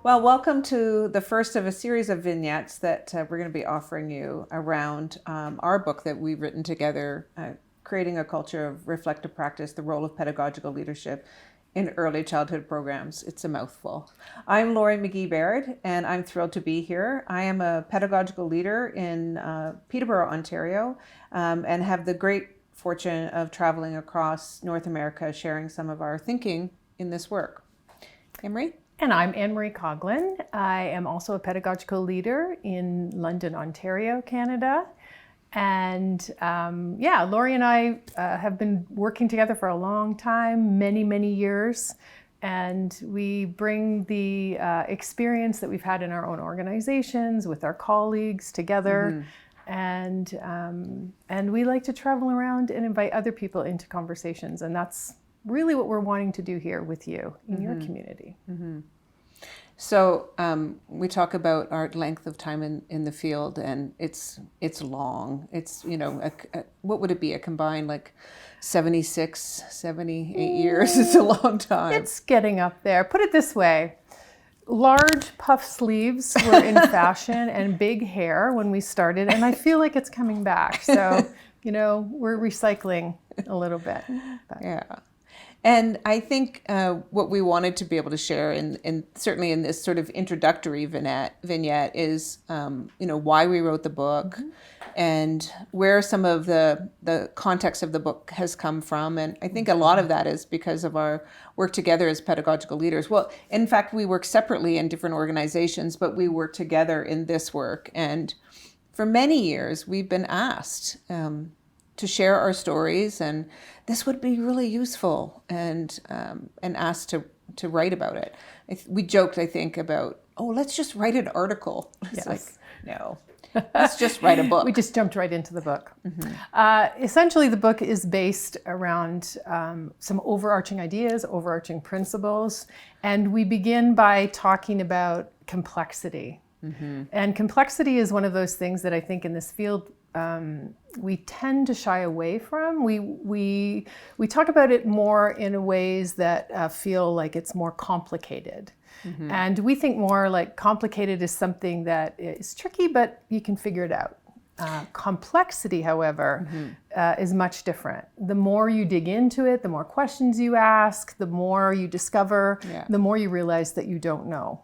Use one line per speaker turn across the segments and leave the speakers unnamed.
Well, welcome to the first of a series of vignettes that we're going to be offering you around our book that we've written together, Creating a Culture of Reflective Practice, the Role of Pedagogical Leadership in Early Childhood Programs. It's a mouthful. I'm Lori McGee-Baird, and I'm thrilled to be here. I am a pedagogical leader in Peterborough, Ontario, and have the great fortune of traveling across North America, sharing some of our thinking in this work. Anne-Marie?
And I'm Anne-Marie Coughlin. I am also a pedagogical leader in London, Ontario, Canada. And Lori and I have been working together for a long time, many years. And we bring the experience that we've had in our own organizations with our colleagues together. Mm-hmm. And we like to travel around and invite other people into conversations. And that's really what we're wanting to do here with you in your community.
Mm-hmm. So we talk about our length of time in the field, and it's long. It's, what would it be? A combined 76, 78 years. It's a long time.
It's getting up there. Put it this way. Large puff sleeves were in fashion and big hair when we started, and I feel like it's coming back. So, we're recycling a little bit. But.
Yeah. And I think what we wanted to be able to share, and certainly in this sort of introductory vignette is, why we wrote the book, and where some of the context of the book has come from. And I think a lot of that is because of our work together as pedagogical leaders. Well, in fact, we work separately in different organizations, but we work together in this work. And for many years, we've been asked to share our stories, and this would be really useful, and asked to write about it. We joked, I think, about, let's just write an article. It's no, let's just write a book.
We just jumped right into the book. Essentially, the book is based around some overarching ideas, overarching principles, and we begin by talking about complexity. And complexity is one of those things that I think in this field we tend to shy away from. We talk about it more in ways that feel like it's more complicated. And we think more like complicated is something that is tricky, but you can figure it out. Complexity, however, is much different. The more you dig into it, the more questions you ask, the more you discover, the more you realize that you don't know.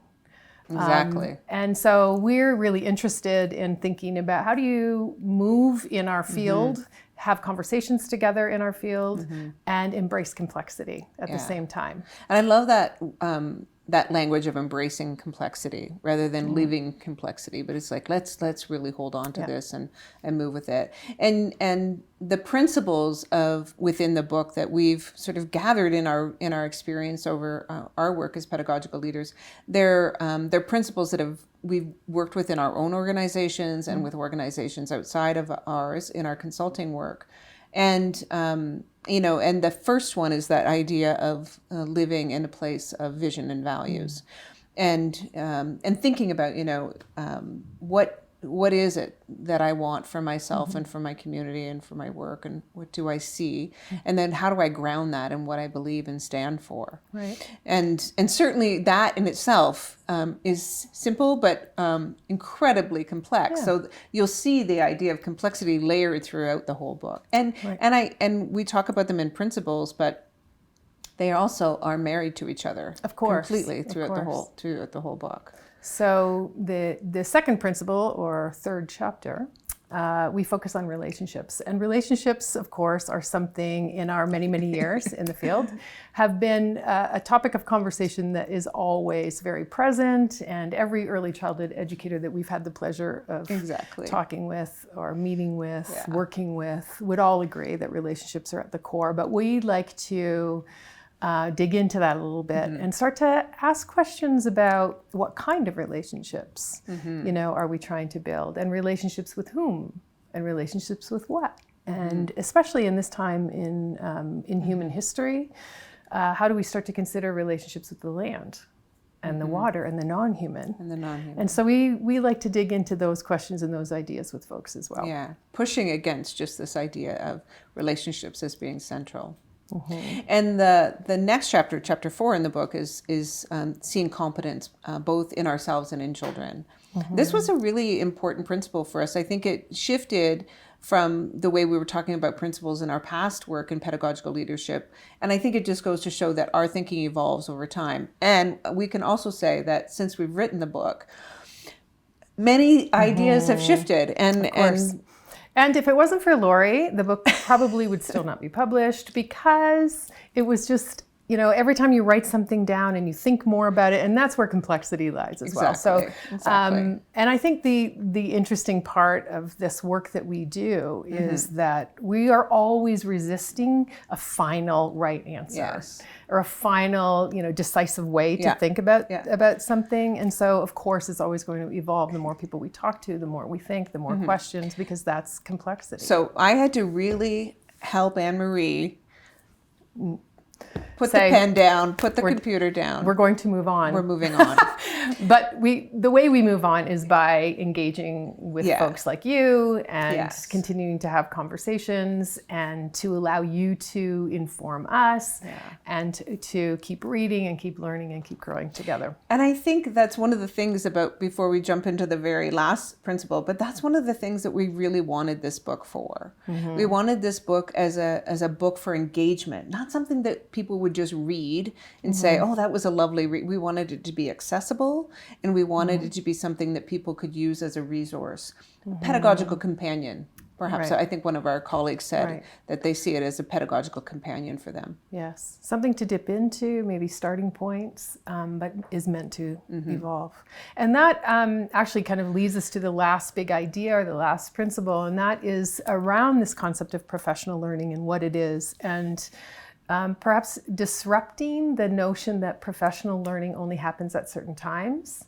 Exactly.
And so we're really interested in thinking about how do you move in our field, have conversations together in our field, and embrace complexity at the same time.
And I love that language of embracing complexity rather than leaving complexity. But it's like, let's really hold on to this and move with it. And the principles of within the book that we've sort of gathered in our experience over our work as pedagogical leaders, they're principles that we've worked with in our own organizations and with organizations outside of ours in our consulting work. And and the first one is that idea of living in a place of vision and values, and thinking about what is it that I want for myself and for my community and for my work, and what do I see, and then how do I ground that in what I believe and stand for.
Right.
And certainly that in itself is simple, but incredibly complex.
Yeah.
So you'll see the idea of complexity layered throughout the whole book. And we talk about them in principles, but they also are married to each other.
Of course.
Completely throughout the whole book.
So the second principle, or third chapter, we focus on relationships. And relationships, of course, are something in our many years in the field have been a topic of conversation that is always very present. And every early childhood educator that we've had the pleasure of talking with or meeting with, working with, would all agree that relationships are at the core. But we like to dig into that a little bit and start to ask questions about what kind of relationships, are we trying to build, and relationships with whom, and relationships with what, and especially in this time in human history, how do we start to consider relationships with the land and the water and the non-human? And so we like to dig into those questions and those ideas with folks as well.
Yeah, pushing against just this idea of relationships as being central. And the next chapter, chapter 4 in the book, is seeing competence both in ourselves and in children. This was a really important principle for us. I think it shifted from the way we were talking about principles in our past work in pedagogical leadership. And I think it just goes to show that our thinking evolves over time. And we can also say that since we've written the book, many ideas have shifted.
And if it wasn't for Lori, the book probably would still not be published, because it was just, every time you write something down and you think more about it, and that's where complexity lies as well. So, and I think the interesting part of this work that we do is that we are always resisting a final right answer or a final, decisive way to think about something. And so, of course, it's always going to evolve. The more people we talk to, the more we think, the more questions, because that's complexity.
So I had to really help Anne-Marie put the pen down, put the computer down.
We're going to move on.
We're moving on.
But the way we move on is by engaging with folks like you and continuing to have conversations and to allow you to inform us and to keep reading and keep learning and keep growing together.
And I think that's one of the things about, before we jump into the very last principle, but that's one of the things that we really wanted this book for. We wanted this book as a book for engagement, not something that people would just read and say, oh, that was a lovely read. We wanted it to be accessible, and we wanted it to be something that people could use as a resource, pedagogical companion. Perhaps I think one of our colleagues said that they see it as a pedagogical companion for them.
Yes, something to dip into, maybe starting points, but is meant to evolve. And that actually kind of leads us to the last big idea, or the last principle, and that is around this concept of professional learning and what it is, and perhaps disrupting the notion that professional learning only happens at certain times.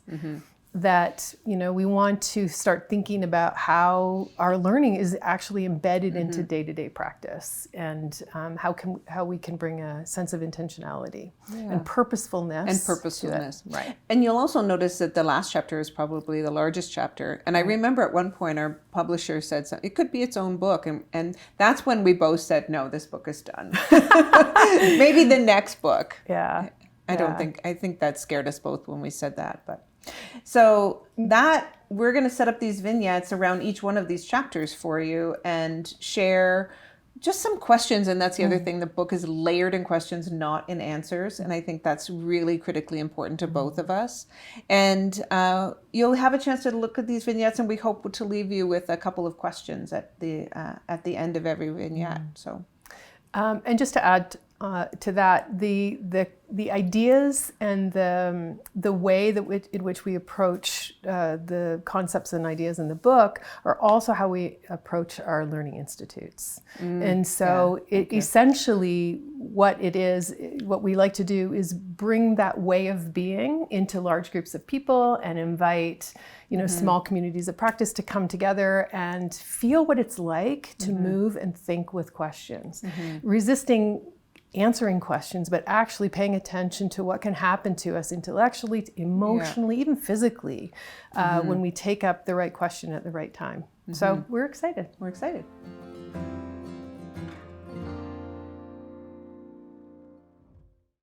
That, we want to start thinking about how our learning is actually embedded into day-to-day practice, and how we can bring a sense of intentionality and purposefulness.
Right. And you'll also notice that the last chapter is probably the largest chapter. And I remember at one point our publisher said something, it could be its own book. And that's when we both said, no, this book is done. Maybe the next book. I think that scared us both when we said that, but. So that we're going to set up these vignettes around each one of these chapters for you and share just some questions. And that's the other thing. The book is layered in questions, not in answers. And I think that's really critically important to both of us. And you'll have a chance to look at these vignettes, and we hope to leave you with a couple of questions at the end of every vignette. So,
and just to add to that, the ideas and the way that in which we approach the concepts and ideas in the book are also how we approach our learning institutes. And so essentially what we like to do is bring that way of being into large groups of people and invite small communities of practice to come together and feel what it's like to move and think with questions, resisting answering questions, but actually paying attention to what can happen to us intellectually, emotionally, even physically, when we take up the right question at the right time. So we're excited.
We're excited.